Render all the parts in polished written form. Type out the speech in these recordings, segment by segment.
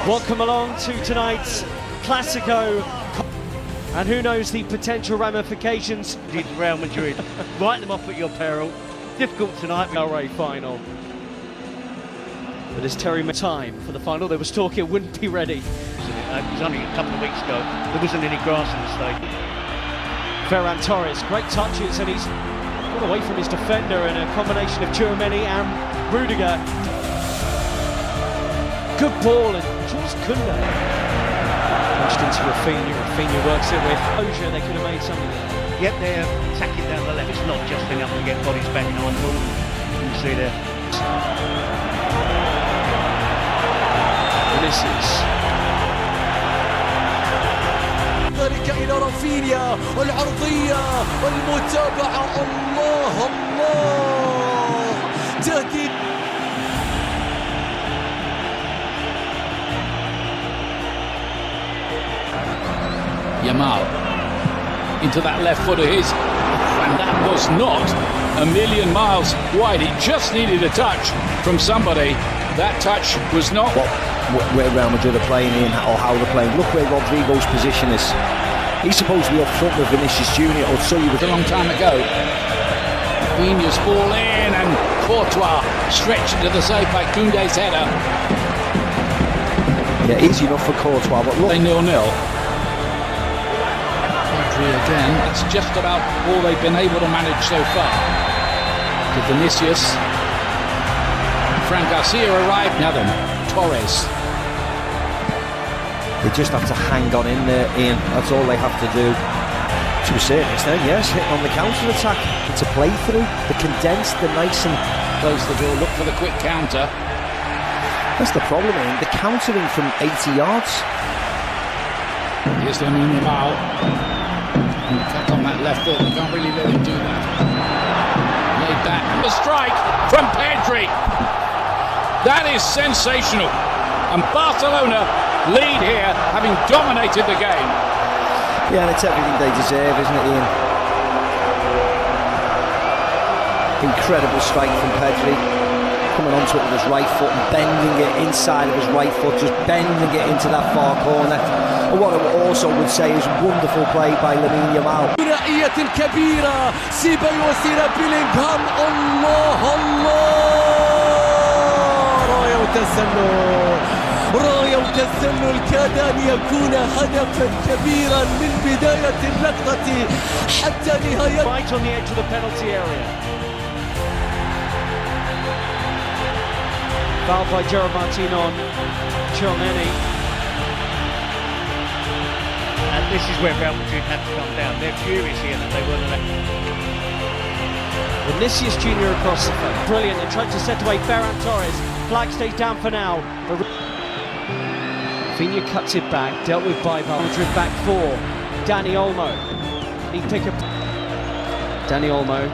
Welcome along to tonight's Classico, and who knows the potential ramifications. Did Real Madrid write them off at your peril? Difficult tonight. LRA final. But as Terry made time for the final, there was talk it wouldn't be ready. It was only a couple of weeks ago. There wasn't any grass in the stadium. Ferran Torres, great touches, and he's got away from his defender in a combination of Tchouameni and Rudiger. Good ball, and Jules Koundé punched into Rafinha. Rafinha works it with Oja. They could have made something there. Yep, they're attacking down the left. It's not just enough to get bodies banging on ball. You can see there. Coulisses. ذلك إلى رافينيا والعرضية والمتابعة. الله الله، تهديد. Yamal into that left foot of his, and that was not a million miles wide. It just needed a touch from somebody. That touch was not where Real Madrid are playing in or how they're playing. Look where Rodrigo's position is. He's supposed to be up front with Vinicius Junior. I'll tell you, a long time ago. Rafinha's ball in, and Courtois stretched into the save by Koundé's header. Yeah, easy enough for Courtois, but look. 0-0. Again, that's just about all they've been able to manage so far. To Vinicius. Fran Garcia arrived. Now then, Torres. They just have to hang on in there, Ian. That's all they have to do. To a certain extent, yes, hitting on the counter-attack. It's a play-through. The condensed, the nice and... Close the door, look for the quick counter. That's the problem, Ian. The countering from 80 yards. Here's Lamine Yamal. Cut on that left foot, they can't really let him do that. Laid back, the strike from Pedri. That is sensational. And Barcelona lead here, having dominated the game. Yeah, and it's everything they deserve, isn't it, Ian? Incredible strike from Pedri. Coming onto it with his right foot and bending it inside of his right foot, just bending it into that far corner. And what I also would say is wonderful play by Lamine Yamal. ثنائية كبيرة، سيباي وسيرا بيلينغهام. الله الله، راية وتسلل، راية وتسلل كاد أن يكون هدفا كبيرا من بداية اللقطة حتى نهاية. Right on the edge of the penalty area. Fouled by Gerard Martin on Tchouameni. And this is where Real Madrid have to come down. They're furious here that they weren't allowed. Vinicius Junior across the front. Brilliant. They tried to set away Ferran Torres. Flag stays down for now. Rafinha cuts it back. Dealt with by Madrid back four. Dani Olmo. He pick up. Dani Olmo.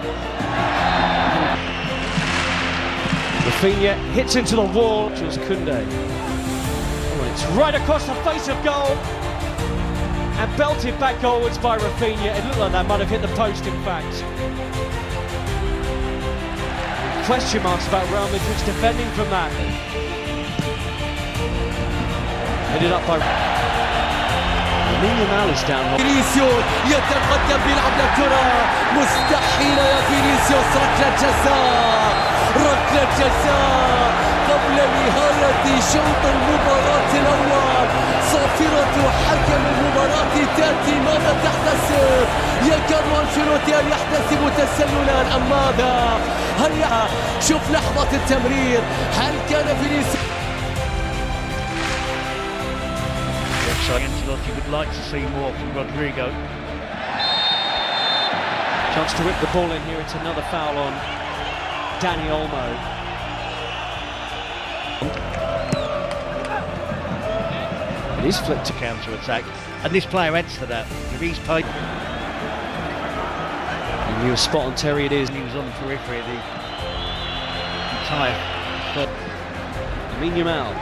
Rafinha hits into the wall. Jules Koundé. Oh, it's right across the face of goal. And belted back goalwards by Rafinha. It looked like that might have hit the post, in fact. Question marks about Real Madrid's defending from that. Headed up by... Lamine Yamal is down. فينيسيوس يتقدم بيلعب للكرة. مستحيل يا فينيسيوس. ركلة جزاء، ركلة جزاء قبل نهاية شوط المباراة الأول. صافرة حكم المباراة تأتي. ماذا تحتسب؟ يكاد أنشيلوتي أن يحتسب تسللا أم ماذا؟ هيا شوف لحظة التمرير. هل كان فينيسيوس؟ So Ancelotti would like to see more from Rodrigo. Chance to whip the ball in here. It's another foul on Dani Olmo. It is flipped to counter-attack, and this player adds to that. If he's paid... And you were spot on, Terry, it is. He was on the periphery of the entire... Lamine Yamal.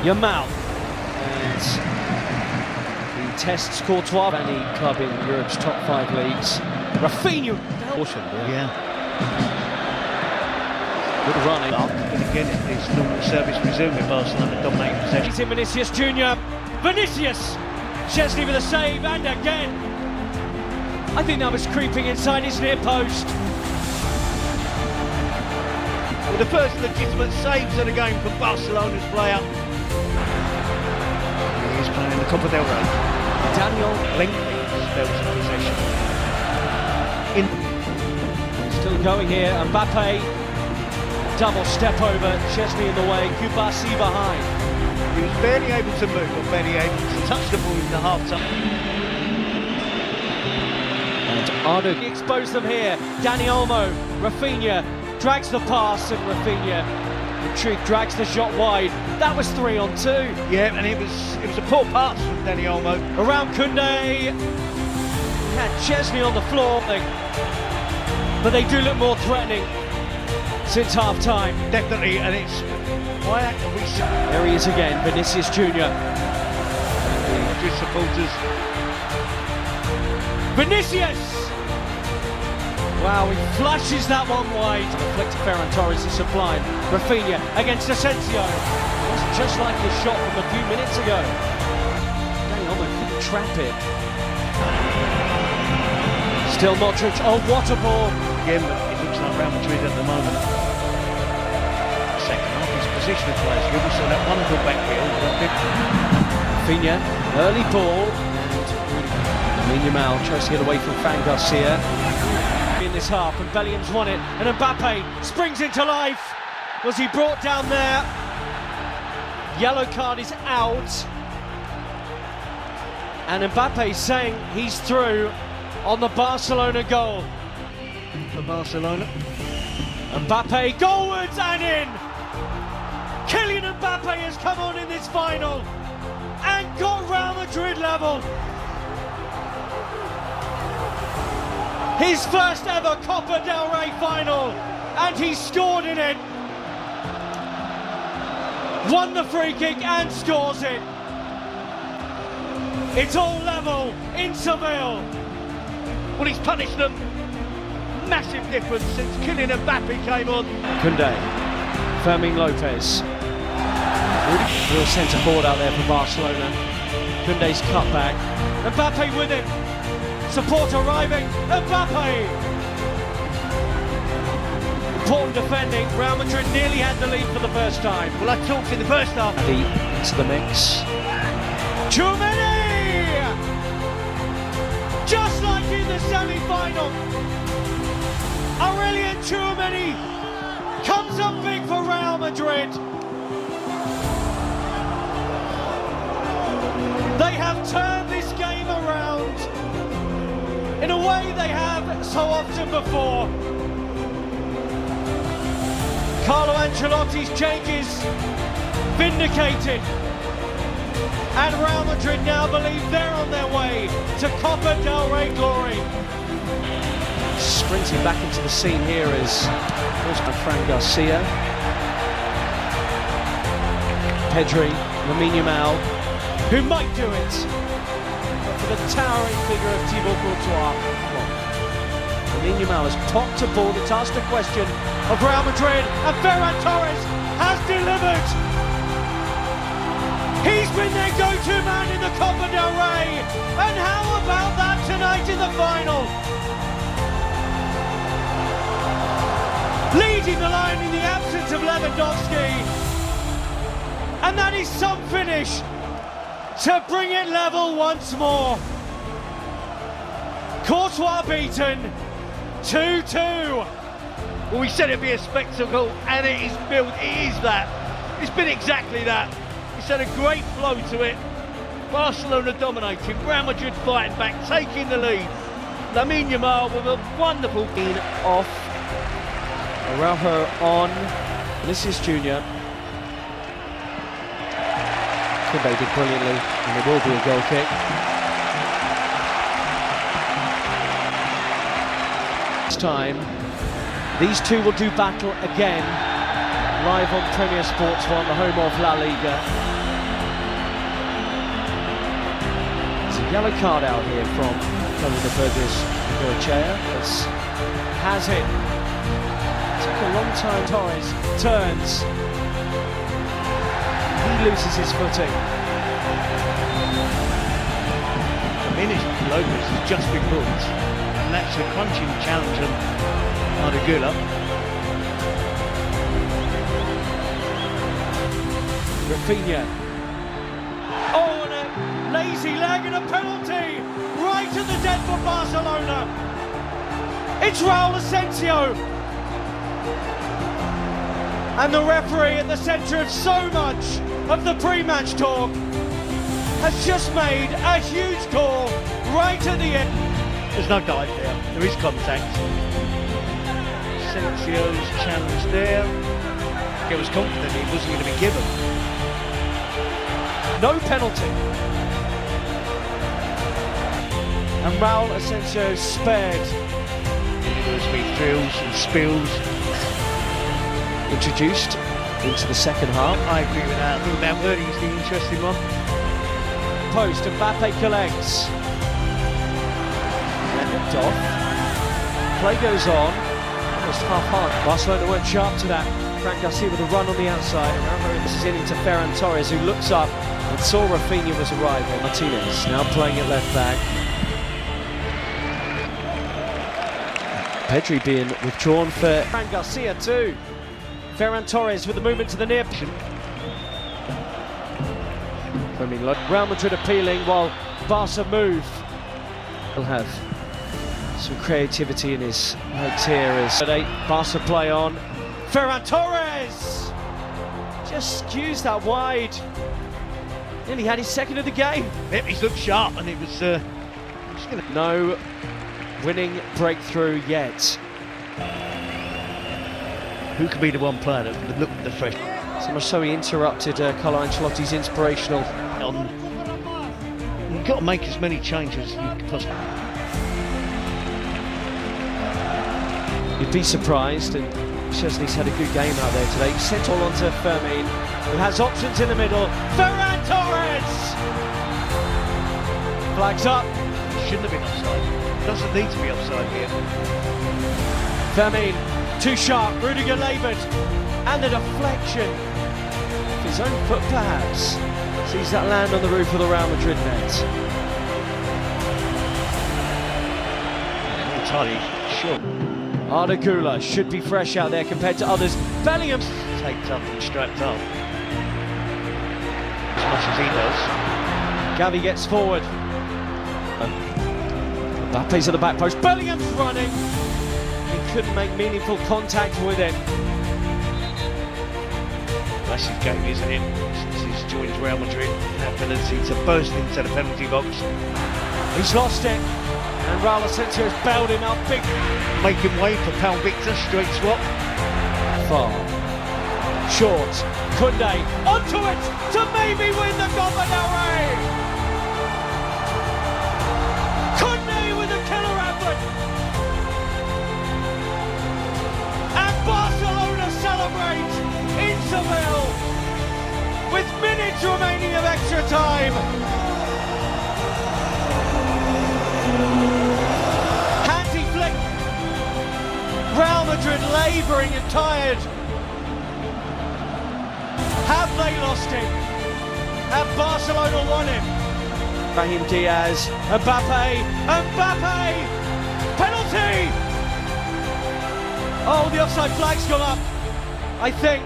Yamal. And he tests Courtois, any club in Europe's top 5 leagues. Rafinha. Yeah. Good running. Up, again, it's normal service resuming. Barcelona dominating possession. He's in Vinicius Junior. Vinicius! Gestes with a save, and again. I think that was creeping inside his near post. Well, the first legitimate saves of the game from Barcelona's player. He's playing the Copa del Rey. Daniel Lengthy spells of possession. still going here. Mbappe, double step over. Gestes in the way. Coupe behind. He was barely able to move, or barely able to touch the ball in the half-time. And Ardo exposed them here. Dani Olmo, Rafinha drags the pass, and Rafinha drags the shot wide. That was 3-on-2. Yeah, and it was a poor pass from Dani Olmo. Around Koundé. Had Gestes on the floor, but they do look more threatening since half-time. Definitely, and it's why are we There he is again, Vinicius Junior. Madrid supporters. Vinicius! Wow, he flushes that one wide. The flick to Ferran Torres is sublime. Rafinha against Asensio. It's just like his shot from a few minutes ago. Dani Olmo couldn't trap it. Still Modric. Oh, what a ball! Again, but it looks like Real Madrid at the moment. Second half, his position of players really saw that wonderful backfield. Rafinha, early ball. And Yamal tries to get away from Fran Garcia. In this half, and Bellingham's won it, and Mbappe springs into life. Was he brought down there? Yellow card is out, and Mbappe saying he's through on the Barcelona goal. For Barcelona. Mbappe goalwards and in. Kylian Mbappe has come on in this final and got Real Madrid level. His first ever Copa del Rey final, and he scored in it. Won the free kick and scores it. It's all level in Seville. Well, he's punished them. Massive difference since Kylian Mbappe came on. Koundé, Fermin Lopez. Real centre forward out there for Barcelona. Koundé's cut back. Mbappe with him. Support arriving. Mbappe. Important defending. Real Madrid nearly had the lead for the first time. Well, I talked in the first half. Into the mix. Tchouaméni! Just like in the semi-final. Aurelien Tchouaméni comes up big for Real Madrid. They have turned this game around in a way they have so often before. Carlo Ancelotti's changes vindicated, and Real Madrid now believe they're on their way to Copa del Rey glory. Sprinting back into the scene here is Fran Garcia, Pedri, Lamine Yamal, who might do it, for the towering figure of Thibaut Courtois. Lamine Yamal has popped a ball that's asked a question of Real Madrid, and Ferran Torres has delivered. He's been their go-to man in the Copa del Rey, and how about that tonight in the final? Leading the line in the absence of Lewandowski, and that is some finish to bring it level once more. Courtois beaten, 2-2. Well, we said it'd be a spectacle, and it is built. It is that. It's been exactly that. It's had a great flow to it. Barcelona dominating, Real Madrid fighting back, taking the lead. Lamine Yamal with a wonderful in off. Araujo on. Vinicius Junior. Koundé did brilliantly, and there will be a goal kick. This time, these two will do battle again, live on Premier Sports 1, the home of La Liga. There's a yellow card out here from Tony de Burgos Goichea. Has it. Took a long time Torres turns. He loses his footing. Lopez has just been booked, and that's a crunching challenge on Ardagula. Rafinha. Oh, and a lazy leg and a penalty right at the dead for Barcelona. It's Raul Asensio. And the referee at the centre of so much of the pre-match talk has just made a huge call right at the end. There's no dive there, there is contact. Asensio's challenge there. He was confident he wasn't going to be given. No penalty. And Raul Asensio spared. There's been drills and spills. Introduced into the second half. I agree with that. I think Valverde is the interesting one. Post, Mbappe collects. And nipped off. Play goes on. Almost half-hearted. Barcelona weren't sharp to that. Fran Garcia with a run on the outside. And this is in into Ferran Torres, who looks up and saw Rafinha was arriving. Martinez now playing at left back. Pedri being withdrawn for Fran Garcia too. Ferran Torres with the movement to the near. Real Madrid appealing while Barca move. He'll have some creativity in his legs here as Barca play on. Ferran Torres just skews that wide. Nearly had his second of the game. Yep, he's looked sharp and it was no winning breakthrough yet. Who could be the one player that would look at the fresh? So much so he interrupted Carlo Ancelotti's inspirational. You've got to make as many changes as you can possibly. You'd be surprised, and Chesney's had a good game out there today. Sent all onto Fermin, who has options in the middle. Ferran Torres! Flags up. Shouldn't have been offside. Doesn't need to be offside here. Fermin, too sharp. Rudiger laboured. And the deflection. His own foot perhaps. Sees that land on the roof of the Real Madrid net. Entirely sure. Ardagula should be fresh out there compared to others. Bellingham takes up and strapped up. As much as he does. Gavi gets forward. Mbappe's at the back post. Bellingham's running. He couldn't make meaningful contact with it. That's his game, isn't it? Since he's joined Real Madrid, that ability to burst into the penalty box. He's lost it, and Raul Asensio's bailed him out big. Making way for Pal Victor, straight swap. Far. Short. Koundé onto it to maybe win the Copa del Rey. Koundé with a killer effort. And Barcelona celebrate in Seville with minutes remaining of extra time. Handy flick. Real Madrid labouring and tired. Have they lost him? Have Barcelona won him? Brahim Diaz, Mbappe, penalty! Oh, the offside flag's gone up, I think.